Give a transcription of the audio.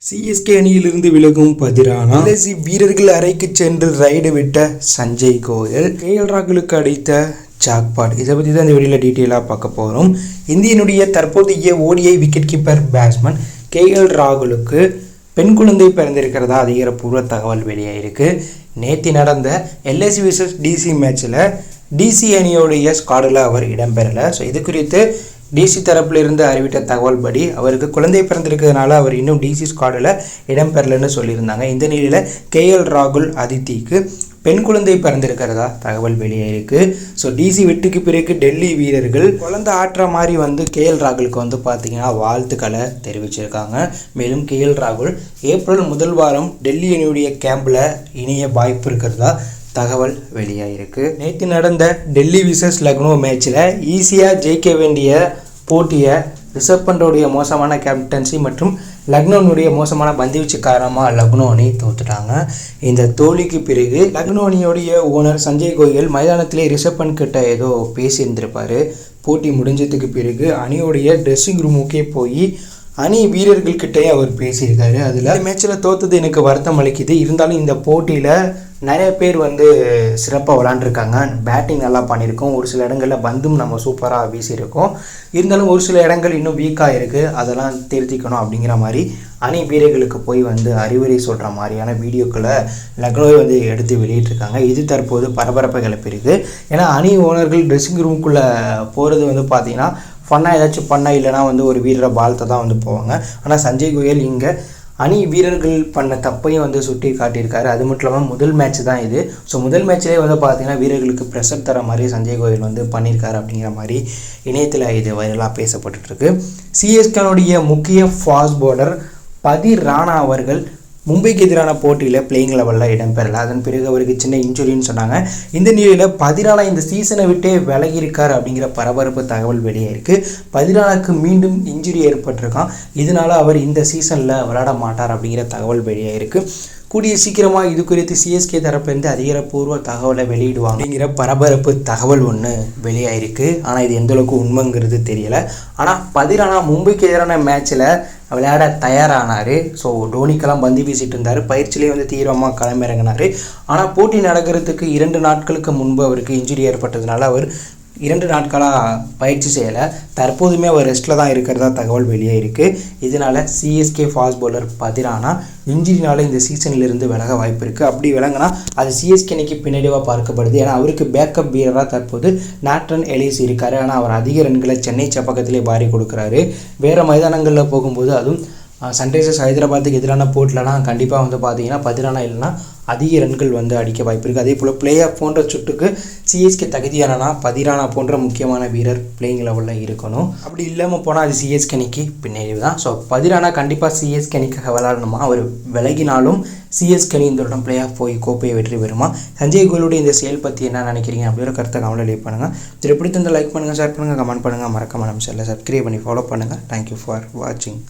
CSK அணியிலிருந்து விலகும் Pathirana LIC வீரர்கள் அறைக்கு சென்று ரைடு விட்ட சஞ்சய் கோயல் கேஎல் ராகுலுக்கு அடித்த ஜாக்பாட். இதை பற்றி தான் இந்த வீடியோவில் டீட்டெயிலாக பார்க்க போகிறோம். இந்தியனுடைய தற்போதைய ODI wicket keeper batsman KL ராகுலுக்கு பெண் குழந்தை பிறந்திருக்கிறதா அதிகாரப்பூர்வ தகவல் வெளியாயிருக்கு. நேற்று நடந்த எல்ஐசி விசஸ் டிசி மேட்ச்சில் டிசி அணியோடைய ஸ்குவாடில் அவர் இடம்பெறலை. ஸோ இது குறித்து டிசி தரப்பிலிருந்து அறிவித்த தகவல் படி அவருக்கு குழந்தை பிறந்திருக்கிறதுனால அவர் இன்னும் டிசி ஸ்குவாடில் இடம்பெறலைன்னு சொல்லியிருந்தாங்க. இந்த நிலையில் கேஎல் ராகுல் அதித்திக்கு பெண் குழந்தை பிறந்திருக்கிறதா தகவல் வெளியாயிருக்கு. ஸோ டிசி வெட்டுக்கு பிறகு டெல்லி வீரர்கள் குழந்தை ஆற்ற மாதிரி கேஎல் ராகுலுக்கு பார்த்தீங்கன்னா வாழ்த்துக்களை தெரிவிச்சிருக்காங்க. மேலும் கேஎல் ராகுல் ஏப்ரல் முதல் வாரம் டெல்லி அணியுடைய கேம்பில் இணைய வாய்ப்பு இருக்கிறதா தகவல் வெளியாகிருக்கு. நேற்று நடந்த டெல்லி விசஸ் லக்னோ மேட்ச்சில் ஈஸியாக ஜெயிக்க வேண்டிய போட்டியை ரிஷப் பண்டோடைய மோசமான கேப்டன்சி மற்றும் லக்னோனுடைய மோசமான பந்துவீச்சு காரணமாக லக்னோ அணி தோத்துட்டாங்க. இந்த தோல்விக்கு பிறகு லக்னோ அணியோடைய ஓனர் சஞ்சய் கோயல் மைதானத்திலே ரிஷப் பண்ட் கிட்ட ஏதோ பேசியிருந்திருப்பார். போட்டி முடிஞ்சதுக்கு பிறகு அணியோடைய ட்ரெஸ்ஸிங் ரூமுக்கே போய் அணி வீரர்கள்கிட்டயே அவர் பேசியிருக்காரு. அதில் மேட்ச்சில் தோற்றது எனக்கு வருத்தம் அளிக்குது, இருந்தாலும் இந்த போட்டியில் நிறைய பேர் சிறப்பாக விளாண்டுருக்காங்க, பேட்டிங் நல்லா பண்ணியிருக்கோம், ஒரு சில இடங்களில் பந்தும் நம்ம சூப்பராக வீசியிருக்கோம், இருந்தாலும் ஒரு சில இடங்கள் இன்னும் வீக்காக இருக்குது, அதெல்லாம் திருத்திக்கணும் அப்படிங்கிற மாதிரி அணி வீரர்களுக்கு போய் அறிவுரை சொல்கிற மாதிரியான வீடியோக்களை லக்னோவை எடுத்து வெளியிட்டிருக்காங்க. இது தற்போது பரபரப்பை கிளப்பியிருக்கு. ஏன்னா அணி ஓனர்கள் ட்ரெஸ்ஸிங் ரூமுக்குள்ளே போகிறது பார்த்தீங்கன்னா ஃபன்னாக ஏதாச்சும் பண்ணால் இல்லைனா ஒரு வீரரை பால்த்தை தான் போவாங்க. ஆனால் சஞ்சய் கோயல் இங்கே அணி வீரர்கள் பண்ண தப்பையும் சுட்டி காட்டியிருக்காரு. அது மட்டும் இல்லாமல் முதல் மேட்ச் தான் இது. ஸோ முதல் மேட்ச்லேயே பார்த்தீங்கன்னா வீரர்களுக்கு ப்ரெஷர் தர மாதிரி சஞ்சய் கோயல் பண்ணியிருக்காரு அப்படிங்கிற மாதிரி இணையத்தில் இது வைரலாக பேசப்பட்டுருக்கு. சிஎஸ்கேனுடைய முக்கிய ஃபாஸ்ட் பவுலர் பதிர் ராணா அவர்கள் மும்பைக்கு எதிரான போட்டியில் பிளேயிங் லெவலில் இடம்பெறலை. அதன் பிறகு அவருக்கு சின்ன இன்ஜுரின்னு சொன்னாங்க. இந்த நிலையில் பதிரானா இந்த சீசனை விட்டே விலகியிருக்கார் அப்படிங்கிற பரபரப்பு தகவல் வெளியாயிருக்கு. பதிரானாக்கு மீண்டும் இன்ஜுரி ஏற்பட்டிருக்கான், இதனால அவர் இந்த சீசனில் விளையாட மாட்டார் அப்படிங்கிற தகவல் வெளியாயிருக்கு. கூடிய சீக்கிரமாக இது குறித்து சிஎஸ்கே தரப்புலேருந்து அதிகாரப்பூர்வ தகவலை வெளியிடுவாங்க அப்படிங்கிற பரபரப்பு தகவல் ஒன்று வெளியாயிருக்கு. ஆனால் இது எந்தளவுக்கு உண்மைங்கிறது தெரியலை. ஆனால் பதிரானா மும்பைக்கு எதிரான மேட்ச்சில் விளையாட தயாரானார். ஸோ டோனிக்கெல்லாம் பந்து வீசிட்டு இருந்தார், பயிற்சியிலே தீவிரமாக களமிறங்கினார். ஆனால் போட்டி நடக்கிறதுக்கு 2 நாட்களுக்கு முன்பு அவருக்கு இன்ஜுரி ஏற்பட்டதுனால அவர் 2 நாட்களாக பயிற்சி செய்யலை. தற்போதுமே அவர் ரெஸ்ட்டில் தான் இருக்கிறதா தகவல் வெளியாயிருக்கு. இதனால் சிஎஸ்கே ஃபாஸ்ட் பவுலர் பதிரானா இன்ஜுரினால இந்த சீசனிலிருந்து விலக வாய்ப்பு இருக்குது. அப்படி விலங்கினா அது சிஎஸ்கே அணிக்கு பின்னடைவாக பார்க்கப்படுது. ஏன்னா அவருக்கு பேக்கப் வீரராக தற்போது நாட்டன் எலிஸ் இருக்கார். ஆனால் அவர் அதிக ரன்களை சென்னை பக்கத்திலே பாரி கொடுக்குறாரு. வேறு மைதானங்களில் போகும்போது அதுவும் சன்ரைசர்ஸ் ஹைதராபாத்துக்கு எதிரான போட்டிலலாம் கண்டிப்பாக பார்த்தீங்கன்னா பதிரானா இல்லைனா அதிக ரன்கள் அடிக்க வாய்ப்பு இருக்குது. அதே போல் பிளே ஆஃப் போன்ற சுட்டுக்கு சிஎஸ்கே தகுதியானா பதிரானா போன்ற முக்கியமான வீரர் பிளேயிங் லெவலில் இருக்கணும். அப்படி இல்லாமல் போனால் அது சிஎஸ்கே அணிக்கு பின்னடைவு தான். ஸோ பதிரானா கண்டிப்பாக சிஎஸ்கே அணிக்காக விளையாடணுமா, அவர் விலகினாலும் சிஎஸ்கே அணி இந்த வருடம் பிளே ஆஃப் போய் கோப்பையை வெற்றி பெறுமா? சஞ்சய் கோயலுடைய இந்த செயல் பற்றி என்ன நினைக்கிறீங்க அப்படிங்கிற கருத்தை கமெண்ட்டில் லீவ் பண்ணுங்கள். இதில் பிடித்திருந்தால் லைக் பண்ணுங்கள், ஷேர் பண்ணுங்கள், கமெண்ட் பண்ணுங்கள், மறக்காம நம்ம சேனலை சப்ஸ்கிரைப் பண்ணி ஃபாலோ பண்ணுங்கள். தேங்க்யூ ஃபார் வாட்சிங்.